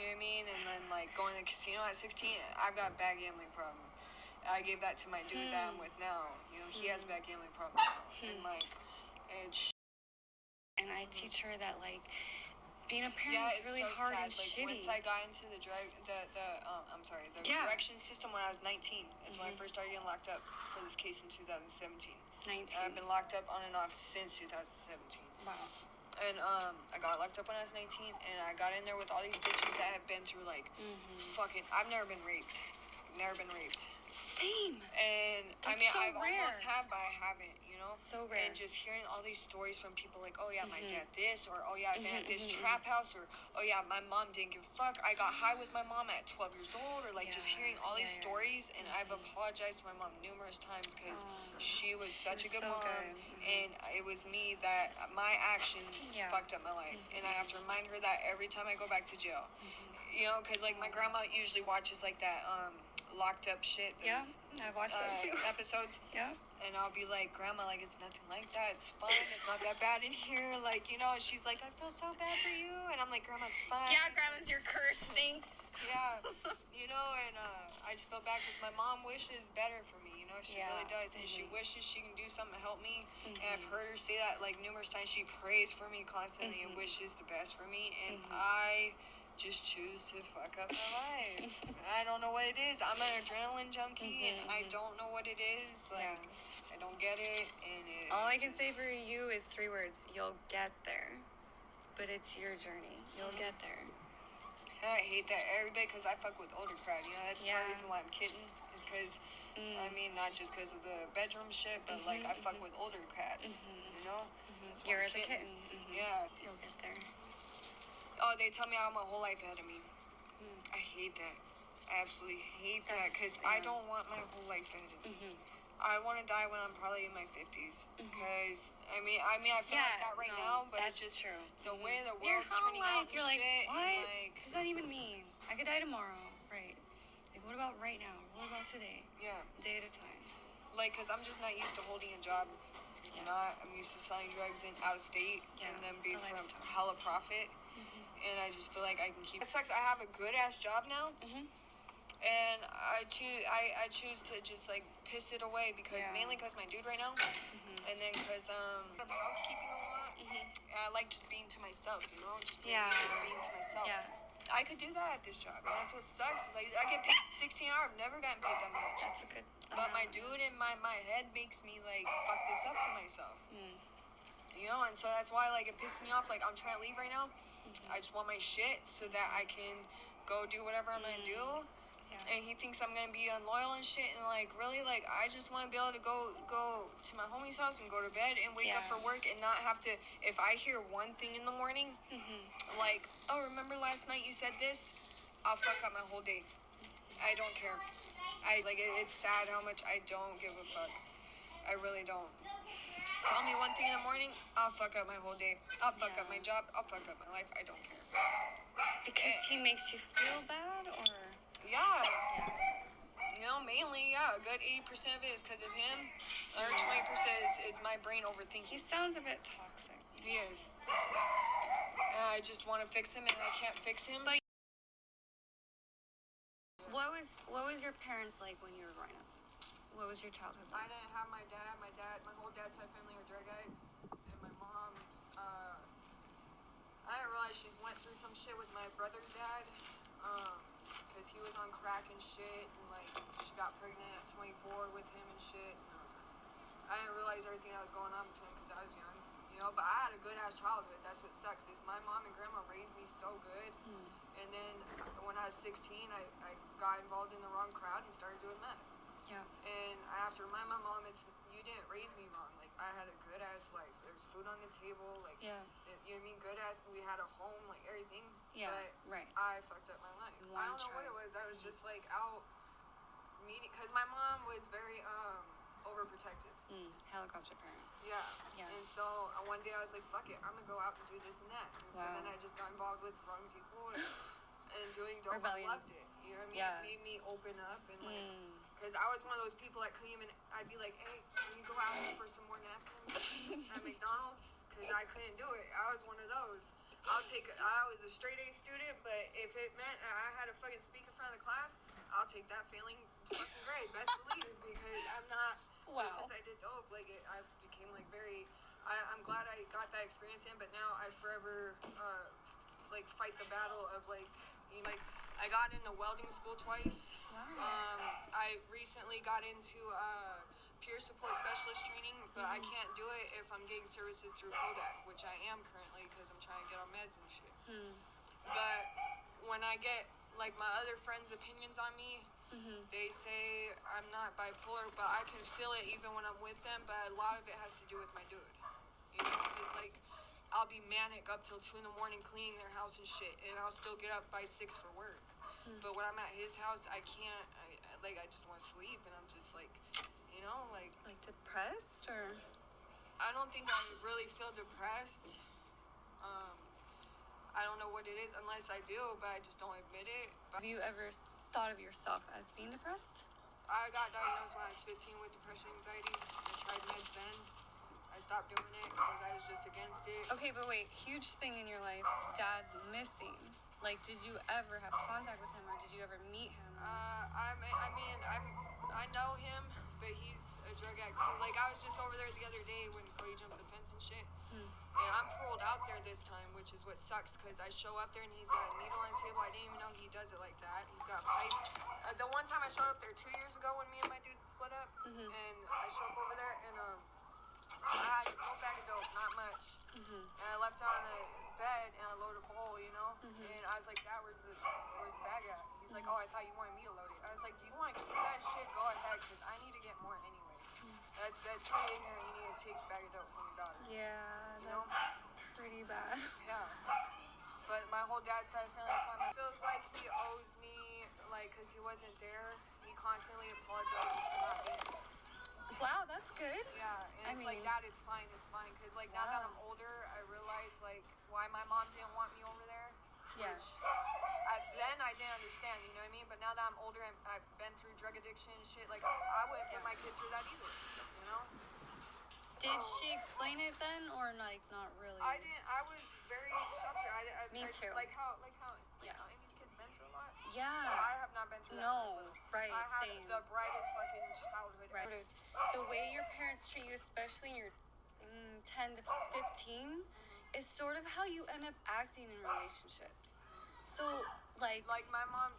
know what I mean? And then, like, going to the casino at 16, I've got a bad gambling problem. I gave that to my dude that I'm with now. You know, he has a bad gambling problem now. And, like, it's... And I teach her that, like, being a parent is really so hard sad. And like, shitty. Once I got into the correction system when I was 19, is when I first started getting locked up for this case in 2017. 19. And I've been locked up on and off since 2017. Wow. And I got locked up when I was 19, and I got in there with all these bitches that have been through, like, fucking... I've never been raped. Same. And That's I mean, so I've rare. almost have, but I haven't, you know? So rare. And just hearing all these stories from people like, oh yeah, my dad this, or oh yeah, I've been at this trap house, or oh yeah, my mom didn't give a fuck. I got high with my mom at 12 years old, or like just hearing all these stories. And I've apologized to my mom numerous times because she was such a good mom. And it was me that my actions fucked up my life. And I have to remind her that every time I go back to jail. You know, because like my grandma usually watches like that, locked up shit. I've watched that too. Episodes. Yeah. And I'll be like, Grandma, like, it's nothing like that. It's fine. It's not that bad in here. Like, you know, and she's like, I feel so bad for you. And I'm like, Grandma, it's fine. Yeah, Grandma's your curse. Thanks. Yeah. You know, and I just feel bad because my mom wishes better for me. You know, she really does. And she wishes she can do something to help me. And I've heard her say that, like, numerous times. She prays for me constantly and wishes the best for me. And I just choose to fuck up my life. I don't know what it is. I'm an adrenaline junkie, and I don't know what it is. Like, I don't get it, and all I can say for you is 3 words. You'll get there. But it's your journey. You'll get there. And I hate that everybody, because I fuck with older crowd, you know? That's part of the reason why I'm Kitten, is because, I mean, not just because of the bedroom shit, but, like, I fuck with older cats, you know? You're the Kitten. Yeah. You'll get there. Oh, they tell me I have my whole life ahead of me. I hate that. I absolutely hate that, because I don't want my whole life ahead of me. I want to die when I'm probably in my 50s, because, I mean, I feel like that right now, but it's just true. The way the world's turning out and you're shit. Like, what? And like, what does that even mean? I could die tomorrow, right? Like, what about right now? What about today? Yeah. Day at a time. Like, because I'm just not used to holding a job. I'm used to selling drugs in out of state and then be from hella profit. And I just feel like I can keep... It sucks. I have a good-ass job now. And I choose to just, like, piss it away because... Mainly because my dude right now. And then because, I'm housekeeping a lot. I like just being to myself, you know? Just being to myself. I could do that at this job. And that's what sucks. Is like, I get paid 16 hours. I've never gotten paid that much. That's a good... But my dude in my head makes me, like, fuck this up for myself. You know, and so that's why, like, it pisses me off. Like, I'm trying to leave right now. I just want my shit so that I can go do whatever I'm gonna do. And he thinks I'm gonna be unloyal and shit. And, like, really, like, I just want to be able to go to my homie's house and go to bed and wake up for work and not have to... If I hear one thing in the morning, like, oh, remember last night you said this? I'll fuck up my whole day. I don't care. It's sad how much I don't give a fuck. I really don't. Tell me one thing in the morning, I'll fuck up my whole day. I'll fuck up my job. I'll fuck up my life. I don't care. Because he makes you feel bad, or? Yeah. You know, mainly, a good 80% of it is because of him. Another 20% is my brain overthinking. He sounds a bit toxic. He is. And I just want to fix him, and I can't fix him. But what was your parents like when you were growing up? What was your childhood like? I didn't have my dad. My whole dad's side family are drug addicts. And my mom's, I didn't realize she went through some shit with my brother's dad. Because he was on crack and shit. And, like, she got pregnant at 24 with him and shit. I didn't realize everything that was going on between them because I was young. You know, but I had a good-ass childhood. That's what sucks, is my mom and grandma raised me so good. And then when I was 16, I got involved in the wrong crowd and started doing meth. And I have to remind my mom, you didn't raise me wrong. Like, I had a good-ass life. There's food on the table. Like, you know what I mean? Good-ass. We had a home, like, everything. But I fucked up my life. I don't know what it was. I was just, like, out meeting. Because my mom was very, overprotective. Helicopter parent. And so one day I was like, fuck it. I'm going to go out and do this and that. And so then I just got involved with wrong people and doing dope. I loved it. You know what I mean? It made me open up and, like... Because I was one of those people that couldn't even... I'd be like, hey, can you go out for some more napkins at McDonald's? Because I couldn't do it. I was one of those. I was a straight A student, but if it meant I had to fucking speak in front of the class, I'll take that failing fucking grade, best believe, because I'm not, Wow. since I did dope, like, I became, like, very, I'm glad I got that experience in, but now I forever, like, fight the battle of, like, you know, like, I got into welding school twice. Wow. I recently got into, peer support specialist training, but I can't do it if I'm getting services through Kodak, which I am currently because I'm trying to get on meds and shit. But when I get, like, my other friends' opinions on me, they say I'm not bipolar, but I can feel it even when I'm with them, but a lot of it has to do with my dude. You know, because, like, I'll be manic up till 2 in the morning cleaning their house and shit, and I'll still get up by 6 for work. But when I'm at his house, I can't, I just want to sleep, and I'm just, like, you know, like... Like depressed, or? I don't think I really feel depressed. I don't know what it is unless I do, but I just don't admit it. Have you ever thought of yourself as being depressed? I got diagnosed when I was 15 with depression and anxiety. I tried meds then. I stopped doing it because I was just against it. Okay, but wait, huge thing in your life, Dad missing. Like, did you ever have contact with him, or did you ever meet him? I know him, but he's a drug addict too. Like, I was just over there the other day when Cody jumped the fence and shit. And I'm paroled out there this time, which is what sucks, because I show up there and he's got a needle on the table. I didn't even know he does it like that. He's got pipe. The one time I showed up there 2 years ago when me and my dude split up, and I show up over there, and I had no bag of dope, not much. And I left it on the bed, and I loaded a bowl, you know? And I was like, Dad, where's the bag at? He's like, oh, I thought you wanted me to load it. I was like, do you want to keep that shit? Go ahead, because I need to get more anyway. That's pretty ignorant. You need to take a bag of dope from your daughter. Yeah, you know? that's pretty bad. Yeah. But my whole dad's side of the family, that's why it feels like he owes me, like, because he wasn't there. He constantly apologizes for not being there. Wow, that's good. Yeah, and like, Dad, it's fine, because, like, now that I'm older, I realize, like, why my mom didn't want me over there. Yeah. Which, then I didn't understand, you know what I mean? But now that I'm older and I've been through drug addiction and shit, like, I wouldn't put my kid through that either, you know? Did she explain it then, or, like, not really? I didn't, I was very sheltered. Me too. Like how Amy's kid's been through a lot? Yeah. I have not been through that. No, right, I had same. the brightest fucking childhood ever. The way your parents treat you, especially in your 10 to 15, is sort of how you end up acting in relationships. So, like my mom,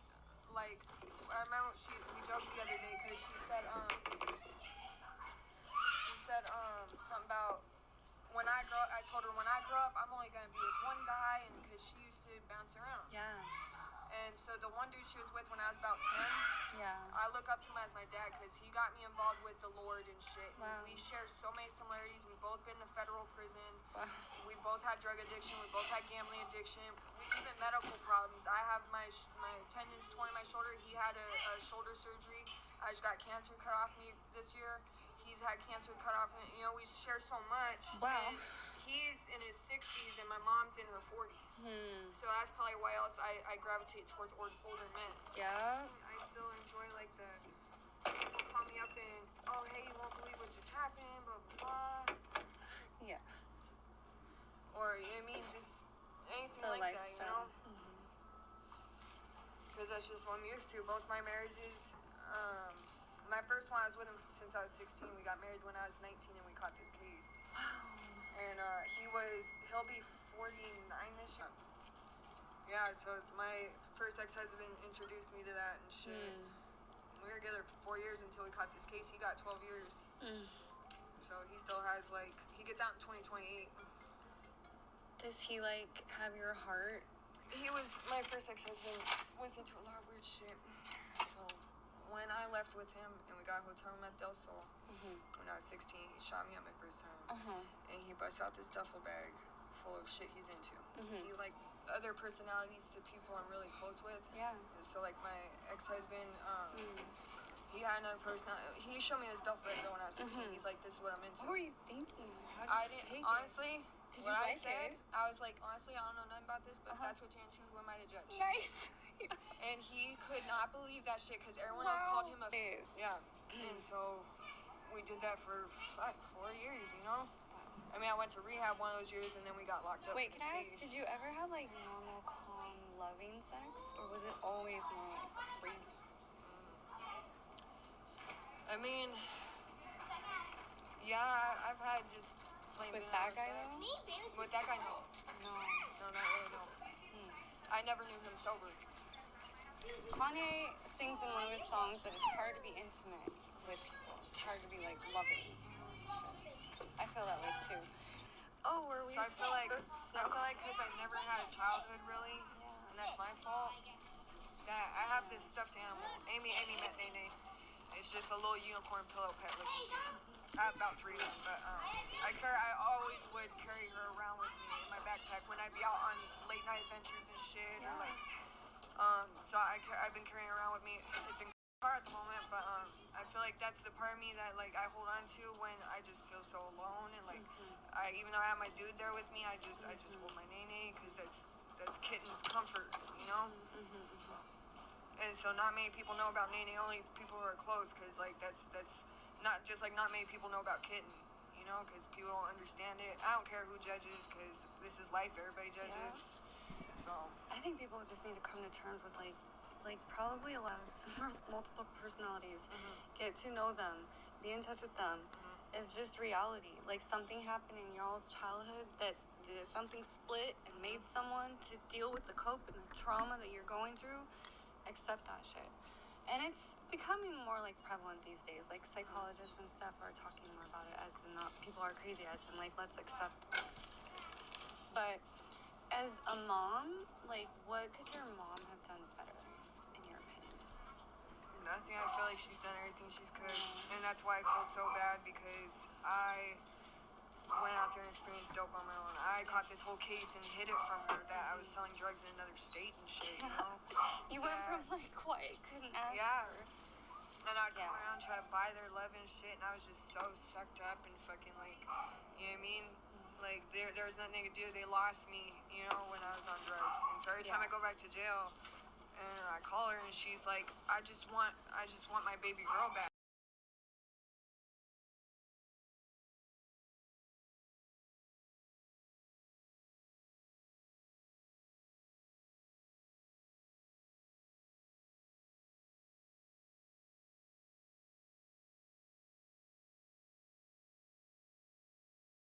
like, I remember we joked the other day because she said something about when I grow up. I told her when I grow up, I'm only gonna be with one guy, and because she used to bounce around. Yeah. And so the one dude she was with when I was about 10, yeah, I look up to him as my dad because he got me involved with the Lord and shit. Wow. We share so many similarities. We've both been to federal prison. Wow. We both had drug addiction. We both had gambling addiction. We even medical problems. I have my tendons torn in my shoulder. He had a shoulder surgery. I just got cancer cut off me this year. He's had cancer cut off. And, you know, we share so much. Wow. And he's in his 60s and my mom's in her 40s. So that's probably why else I gravitate towards older men. Yeah. I still enjoy, like, the people call me up and, oh, hey, you won't believe what just happened, blah, blah, blah. Yeah. Or, you know what I mean, just anything the like lifestyle. that, you know? Because that's just what I'm used to. Both my marriages, my first one, I was with him since I was 16. We got married when I was 19 and we caught this case. Wow. And he'll be 49 this year. Yeah, so my first ex-husband introduced me to that and shit. We were together for 4 years until we caught this case. He got 12 years. So he still has, like, he gets out in 2028. Does he, like, have your heart? My first ex-husband was into a lot of weird shit. So when I left with him and we got a hotel room at Del Sol, when I was 16, he shot me at my first time. And he busts out this duffel bag full of shit he's into. He, like, other personalities to people I'm really close with. Yeah. So, like, my ex-husband, he had another personality. He showed me this duffel bag though when I was 16. He's like, this is what I'm into. What were you thinking? I didn't, honestly, Did what you I like said, it? I was like, honestly, I don't know nothing about this, but if that's what you're into, who am I to judge? Nice. And he could not believe that shit because everyone else called him a... Yeah. And so we did that for, 4 years, you know? I mean, I went to rehab one of those years, and then we got locked up. Wait, in can I ask, space. did you ever have like normal, calm, loving sex, or was it always more like crazy? I mean, yeah, I've had just plain With vanilla that guy sex. though? With that guy, no. No. No, not really, no. I never knew him sober. Kanye sings in one of his songs that it's hard to be intimate with people. It's hard to be like loving. I feel that way too. Oh, were we? So I feel like because I never had a childhood really, and that's my fault. That I have this stuffed animal. Amy met Nene. It's just a little unicorn pillow pet looking thing. I have about 3 of them, but I always would carry her around with me in my backpack when I'd be out on late night adventures and shit, or like, so I've been carrying her around with me. It's in car at the moment, but I feel like that's the part of me that like I hold on to when I just feel so alone, and like even though I have my dude there with me, I just hold my Nene because that's Kitten's comfort, you know. And so not many people know about Nene, only people who are close, because like that's not just like not many people know about Kitten, you know, because people don't understand it. I don't care who judges, because this is life, everybody judges. So I think people just need to come to terms with like probably allow some multiple personalities, get to know them, be in touch with them. It's just reality. Like something happened in y'all's childhood that something split and made someone to deal with the cope and the trauma that you're going through. Accept that shit. And it's becoming more like prevalent these days. Like psychologists and stuff are talking more about it as in not people are crazy, as in like let's accept it. But as a mom, like what could your mom have done better in your opinion? Nothing. I feel like she's done everything she could, and that's why I feel so bad, because I went out there and experienced dope on my own. I caught this whole case and hid it from her that I was selling drugs in another state and shit, you know? You went from like quiet, couldn't ask her. And I'd come around, try to buy their love and shit, and I was just so sucked up and fucking like, you know what I mean? Like there was nothing they could do. They lost me, you know, when I was on drugs. And so every time I go back to jail and I call her and she's like, I just want my baby girl back.